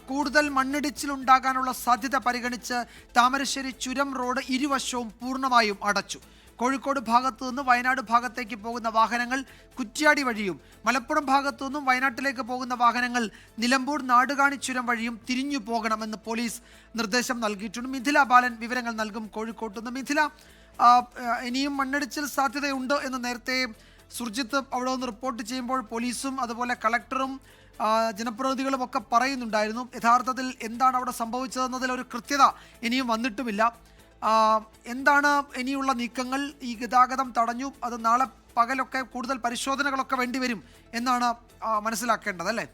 കൂടുതൽ മണ്ണിടിച്ചിലുണ്ടാകാനുള്ള സാധ്യത പരിഗണിച്ച് താമരശ്ശേരി ചുരം റോഡ് ഇരുവശവും പൂർണ്ണമായും അടച്ചു. കോഴിക്കോട് ഭാഗത്തു നിന്ന് വയനാട് ഭാഗത്തേക്ക് പോകുന്ന വാഹനങ്ങൾ കുറ്റ്യാടി വഴിയും മലപ്പുറം ഭാഗത്തു നിന്നും വയനാട്ടിലേക്ക് പോകുന്ന വാഹനങ്ങൾ നിലമ്പൂർ നാടുകാണി ചുരം വഴിയും തിരിഞ്ഞു പോകണമെന്ന് പോലീസ് നിർദ്ദേശം നൽകിയിട്ടുണ്ട്. മിഥില ബാലൻ വിവരങ്ങൾ നൽകും കോഴിക്കോട്ട് നിന്ന്. മിഥില, ഇനിയും മണ്ണിടിച്ചിൽ സാധ്യതയുണ്ട് എന്ന് നേരത്തെ സുർജിത്ത് അവിടെ നിന്ന് റിപ്പോർട്ട് ചെയ്യുമ്പോൾ പോലീസും അതുപോലെ കളക്ടറും ജനപ്രതിനിധികളും ഒക്കെ പറയുന്നുണ്ടായിരുന്നു. യഥാർത്ഥത്തിൽ എന്താണ് അവിടെ സംഭവിച്ചതെന്നതിൽ ഒരു കൃത്യത ഇനിയും വന്നിട്ടുമില്ല. എന്താണ് ഇനിയുള്ള നീക്കങ്ങൾ? ഈ ഗതാഗതം തടഞ്ഞു, അത് നാളെ പകലൊക്കെ കൂടുതൽ പരിശോധനകളൊക്കെ വേണ്ടിവരും എന്നാണ് മനസ്സിലാക്കേണ്ടത്, അല്ലേ?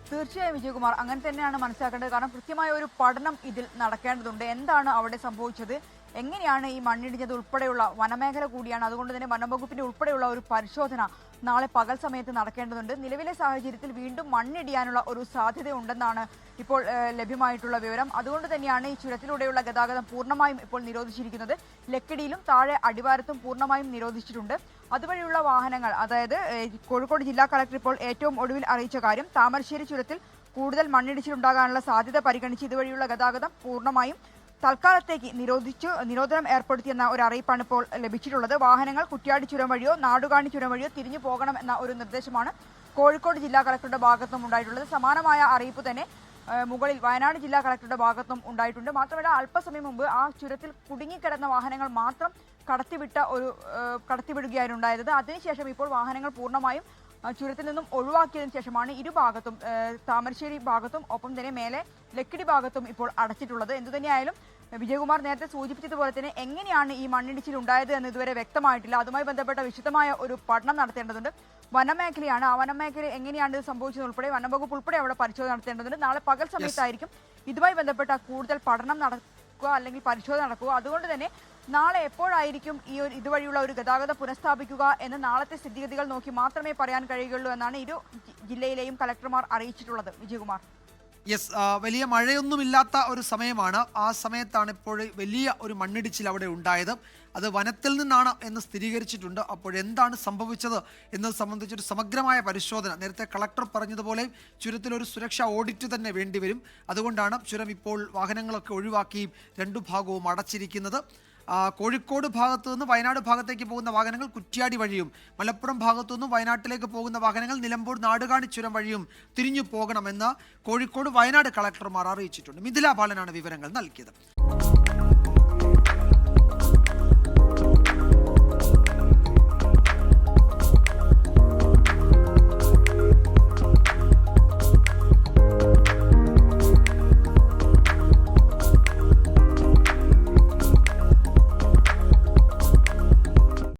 തീർച്ചയായും വിജയകുമാർ, അങ്ങനെ തന്നെയാണ് മനസ്സിലാക്കേണ്ടത്. കാരണം കൃത്യമായ ഒരു പഠനം ഇതിൽ നടക്കേണ്ടതുണ്ട്. എന്താണ് അവിടെ സംഭവിച്ചത്, എങ്ങനെയാണ് ഈ മണ്ണിടിഞ്ഞത് ഉൾപ്പെടെയുള്ള വനമേഖല കൂടിയാണ്, അതുകൊണ്ട് തന്നെ വനംവകുപ്പിന്റെ ഉൾപ്പെടെയുള്ള ഒരു പരിശോധന നാളെ പകൽ സമയത്ത് നടക്കേണ്ടതുണ്ട്. നിലവിലെ സാഹചര്യത്തിൽ വീണ്ടും മണ്ണിടിയാനുള്ള ഒരു സാധ്യത ഉണ്ടെന്നാണ് ഇപ്പോൾ ലഭ്യമായിട്ടുള്ള വിവരം. അതുകൊണ്ട് തന്നെയാണ് ഈ ചുരത്തിലൂടെയുള്ള ഗതാഗതം പൂർണ്ണമായും ഇപ്പോൾ നിരോധിച്ചിരിക്കുന്നത്. ലക്കിടിയിലും താഴെ അടിവാരത്തും പൂർണ്ണമായും നിരോധിച്ചിട്ടുണ്ട്. അതുവഴിയുള്ള വാഹനങ്ങൾ, അതായത് കോഴിക്കോട് ജില്ലാ കളക്ടർ ഇപ്പോൾ ഏറ്റവും ഒടുവിൽ അറിയിച്ച കാര്യം, താമരശ്ശേരി ചുരത്തിൽ കൂടുതൽ മണ്ണിടിച്ചിലുണ്ടാകാനുള്ള സാധ്യത പരിഗണിച്ച് ഇതുവഴിയുള്ള ഗതാഗതം പൂർണ്ണമായും തൽക്കാലത്തേക്ക് നിരോധനം ഏർപ്പെടുത്തിയെന്ന ഒരു അറിയിപ്പാണ് ഇപ്പോൾ ലഭിച്ചിട്ടുള്ളത്. വാഹനങ്ങൾ കുറ്റ്യാടി ചുരം വഴിയോ നാടുകാണി ചുരം വഴിയോ തിരിഞ്ഞു പോകണം എന്ന ഒരു നിർദ്ദേശമാണ് കോഴിക്കോട് ജില്ലാ കളക്ടറുടെ ഭാഗത്തും ഉണ്ടായിട്ടുള്ളത്. സമാനമായ അറിയിപ്പ് തന്നെ മുകളിൽ വയനാട് ജില്ലാ കളക്ടറുടെ ഭാഗത്തും ഉണ്ടായിട്ടുണ്ട്. മാത്രമല്ല, അല്പസമയം മുമ്പ് ആ ചുരത്തിൽ കുടുങ്ങിക്കിടന്ന വാഹനങ്ങൾ മാത്രം കടത്തിവിടുകയായിരുന്നു ഉണ്ടായത്. അതിനുശേഷം ഇപ്പോൾ വാഹനങ്ങൾ പൂർണ്ണമായും ചുരത്തിൽ നിന്നും ഒഴിവാക്കിയതിനു ശേഷമാണ് ഇരുഭാഗത്തും, താമരശ്ശേരി ഭാഗത്തും ഒപ്പം തന്നെ മേലെ ലക്കിടി ഭാഗത്തും ഇപ്പോൾ അടച്ചിട്ടുള്ളത്. എന്തുതന്നെയായാലും വിജയകുമാർ നേരത്തെ സൂചിപ്പിച്ചതുപോലെ തന്നെ എങ്ങനെയാണ് ഈ മണ്ണിടിച്ചിൽ ഉണ്ടായത് എന്ന് ഇതുവരെ വ്യക്തമായിട്ടില്ല. അതുമായി ബന്ധപ്പെട്ട വിശദമായ ഒരു പഠനം നടത്തേണ്ടതുണ്ട്. വനമേഖലയാണ്, ആ വനമേഖല എങ്ങനെയാണ് ഇത് സംഭവിച്ചതുൾപ്പെടെ വനംവകുപ്പ് ഉൾപ്പെടെ അവിടെ പരിശോധന നടത്തേണ്ടതുണ്ട്. നാളെ പകൽ സമയത്തായിരിക്കും ഇതുമായി ബന്ധപ്പെട്ട കൂടുതൽ പഠനം നടക്കുക അല്ലെങ്കിൽ പരിശോധന നടക്കുക. അതുകൊണ്ട് തന്നെ നാളെ എപ്പോഴായിരിക്കും ഇതുവഴിയുള്ള ഒരു ഗതാഗതം പുനഃസ്ഥാപിക്കുക എന്ന് നാളത്തെ സ്ഥിതിഗതികൾ നോക്കി മാത്രമേ പറയാൻ കഴിയുകയുള്ളൂ എന്നാണ് ഇരു ജില്ലയിലെയും കളക്ടർമാർ അറിയിച്ചിട്ടുള്ളത്. വിജയകുമാർ, യെസ്, വലിയ മഴയൊന്നുമില്ലാത്ത ഒരു സമയമാണ്. ആ സമയത്താണ് ഇപ്പോൾ വലിയ ഒരു മണ്ണിടിച്ചിൽ അവിടെ ഉണ്ടായത്. അത് വനത്തിൽ നിന്നാണ് എന്ന് സ്ഥിരീകരിച്ചിട്ടുണ്ട്. അപ്പോഴെന്താണ് സംഭവിച്ചത് എന്നത് സംബന്ധിച്ചൊരു സമഗ്രമായ പരിശോധന, നേരത്തെ കളക്ടർ പറഞ്ഞതുപോലെ ചുരത്തിലൊരു സുരക്ഷാ ഓഡിറ്റ് തന്നെ വേണ്ടിവരും. അതുകൊണ്ടാണ് ചുരം ഇപ്പോൾ വാഹനങ്ങളൊക്കെ ഒഴിവാക്കി രണ്ടു ഭാഗവും അടച്ചിരിക്കുന്നത്. കോഴിക്കോട് ഭാഗത്തു നിന്ന് വയനാട് ഭാഗത്തേക്ക് പോകുന്ന വാഹനങ്ങൾ കുറ്റ്യാടി വഴിയും മലപ്പുറം ഭാഗത്തു നിന്നും വയനാട്ടിലേക്ക് പോകുന്ന വാഹനങ്ങൾ നിലമ്പൂർ നാടുകാണി ചുരം വഴിയും തിരിഞ്ഞു പോകണമെന്ന് കോഴിക്കോട് വയനാട് കളക്ടർമാർ അറിയിച്ചിട്ടുണ്ട്. മിഥില ബാലനാണ് വിവരങ്ങൾ നൽകിയത്.